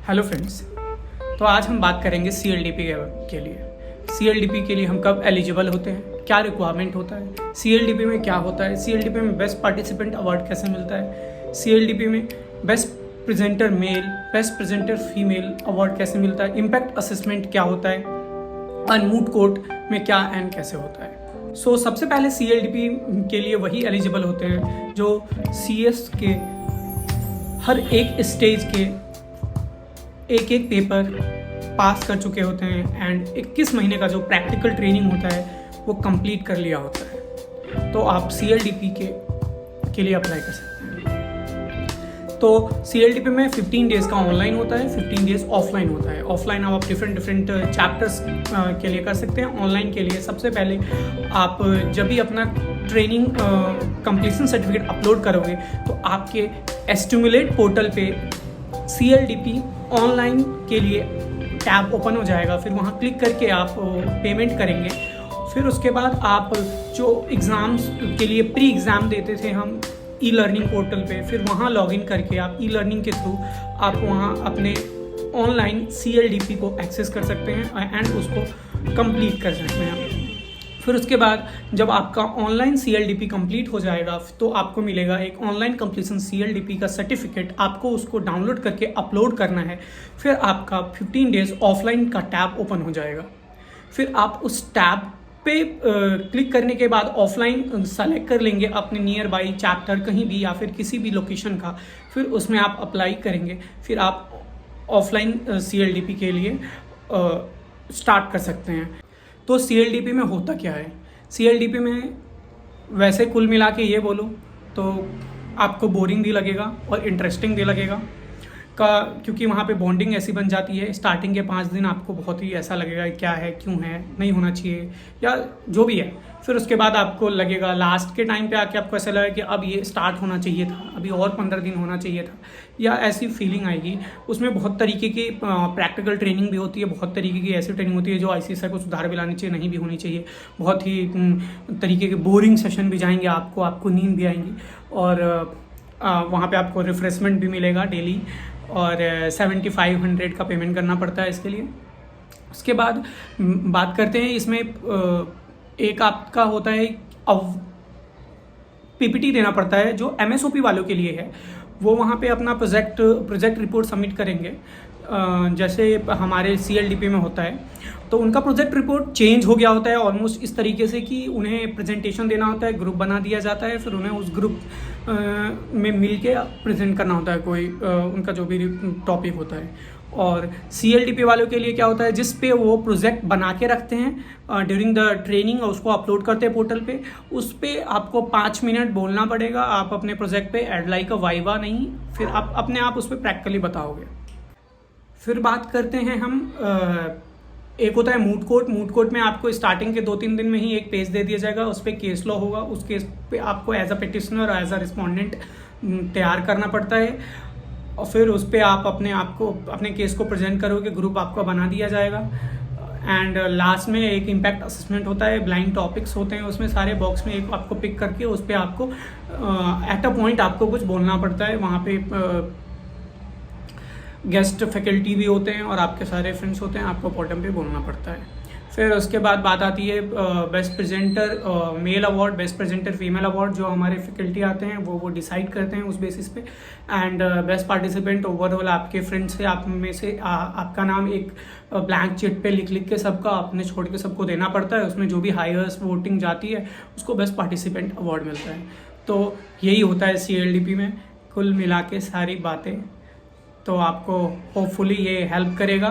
Hello friends. तो आज हम बात करेंगे CLDP के लिए। CLDP के लिए हम कब एलिजिबल होते हैं, क्या रिक्वायरमेंट होता है, CLDP में क्या होता है, CLDP में बेस्ट पार्टिसिपेंट अवार्ड कैसे मिलता है, CLDP में best presenter male, best presenter female award कैसे मिलता है, इम्पैक्ट असेसमेंट क्या होता है, और मूड कोर्ट में क्या एंड कैसे होता है। सबसे पहले CLDP के लिए वही एलिजिबल होते हैं जो CS के हर एक स्टेज के एक पेपर पास कर चुके होते हैं एंड 21 महीने का जो प्रैक्टिकल ट्रेनिंग होता है वो कंप्लीट कर लिया होता है। तो आप CLDP के लिए अप्लाई कर सकते हैं। तो CLDP में 15 डेज़ का ऑनलाइन होता है, 15 डेज़ ऑफलाइन होता है। ऑफलाइन आप डिफरेंट चैप्टर्स के लिए कर सकते हैं। ऑनलाइन के लिए सबसे पहले आप जब भी अपना ट्रेनिंग कंप्लीशन सर्टिफिकेट अपलोड करोगे तो आपके एस्टिमुलेट पोर्टल पे CLDP ऑनलाइन के लिए टैब ओपन हो जाएगा। फिर वहाँ क्लिक करके आप पेमेंट करेंगे। फिर उसके बाद आप जो एग्ज़ाम्स के लिए प्री एग्ज़ाम देते थे हम ई-लर्निंग पोर्टल पे, फिर वहाँ लॉगिन करके आप ई-लर्निंग के थ्रू आप वहाँ अपने ऑनलाइन CLDP को एक्सेस कर सकते हैं एंड उसको कंप्लीट कर सकते हैं। फिर उसके बाद जब आपका ऑनलाइन CLDP कंप्लीट हो जाएगा तो आपको मिलेगा एक ऑनलाइन कंप्लीशन CLDP का सर्टिफिकेट। आपको उसको डाउनलोड करके अपलोड करना है। फिर आपका 15 डेज़ ऑफलाइन का टैब ओपन हो जाएगा। फिर आप उस टैब पे क्लिक करने के बाद ऑफलाइन सेलेक्ट कर लेंगे अपने नियर बाई चैप्टर कहीं भी या फिर किसी भी लोकेशन का। फिर उसमें आप अप्लाई करेंगे। फिर आप ऑफलाइन CLDP के लिए स्टार्ट कर सकते हैं। तो CLDP में होता क्या है? CLDP में वैसे कुल मिला के ये बोलो तो आपको बोरिंग भी लगेगा और इंटरेस्टिंग भी लगेगा क्योंकि वहाँ पे बॉन्डिंग ऐसी बन जाती है। स्टार्टिंग के 5 दिन आपको बहुत ही ऐसा लगेगा क्या है, क्यों है, नहीं होना चाहिए या जो भी है। फिर उसके बाद आपको लगेगा लास्ट के टाइम पे आके आपको ऐसा लगेगा कि अब ये स्टार्ट होना चाहिए था, अभी और 15 दिन होना चाहिए था, या ऐसी फीलिंग आएगी। उसमें बहुत तरीके की प्रैक्टिकल ट्रेनिंग भी होती है, बहुत तरीके की ऐसी ट्रेनिंग होती है जो ICSI को सुधार भी लानी चाहिए, नहीं भी होनी चाहिए। बहुत ही तरीके के बोरिंग सेशन भी जाएंगे, आपको नींद भी आएंगी और वहाँ पे आपको रिफ्रेशमेंट भी मिलेगा डेली और 7500 का पेमेंट करना पड़ता है इसके लिए। उसके बाद बात करते हैं इसमें एक आपका होता है PPT देना पड़ता है जो MSOP वालों के लिए है। वो वहाँ पे अपना प्रोजेक्ट रिपोर्ट सबमिट करेंगे जैसे हमारे CLDP में होता है। तो उनका प्रोजेक्ट रिपोर्ट चेंज हो गया होता है ऑलमोस्ट इस तरीके से कि उन्हें प्रेजेंटेशन देना होता है, ग्रुप बना दिया जाता है, फिर उन्हें उस ग्रुप में मिल के प्रेजेंट करना होता है कोई उनका जो भी टॉपिक होता है। और CLDP वालों के लिए क्या होता है, जिस पे वो प्रोजेक्ट बना के रखते हैं ड्यूरिंग द ट्रेनिंग और उसको अपलोड करते हैं पोर्टल पे, उस पे आपको 5 मिनट बोलना पड़ेगा। आप अपने प्रोजेक्ट पे एड लाइक वाइवा नहीं, फिर आप अपने आप उस पर प्रैक्टिकली बताओगे। फिर बात करते हैं हम एक होता है मूड कोर्ट में आपको स्टार्टिंग के 2-3 दिन में ही एक पेज दे दिया जाएगा, उस पर केस लॉ होगा। उस केस पे आपको एज अ पिटिशनर और एज अ रिस्पोंडेंट तैयार करना पड़ता है और फिर उस पर आप अपने केस को प्रेजेंट करोगे, ग्रुप आपका बना दिया जाएगा। एंड लास्ट में एक इम्पैक्ट असेसमेंट होता है, ब्लाइंड टॉपिक्स होते हैं उसमें सारे बॉक्स में एक आपको पिक करके उस पर आपको एट अ पॉइंट आपको कुछ बोलना पड़ता है। वहाँ पे गेस्ट फैकल्टी भी होते हैं और आपके सारे फ्रेंड्स होते हैं, आपको पोडियम पे बोलना पड़ता है। फिर उसके बाद बात आती है best presenter male award, best presenter female award. जो हमारे फैकल्टी आते हैं वो डिसाइड करते हैं उस बेसिस पे। एंड बेस्ट पार्टिसिपेंट ओवरऑल आपके फ्रेंड्स से आप में से आपका नाम एक ब्लैंक चिट पे लिख के सबका अपने छोड़ के सबको देना पड़ता है। उसमें जो भी हाईएस्ट वोटिंग जाती है उसको बेस्ट पार्टिसिपेंट अवार्ड मिलता है। तो यही होता है CLDP में कुल मिला के सारी बातें। तो आपको होपफुली ये हेल्प करेगा।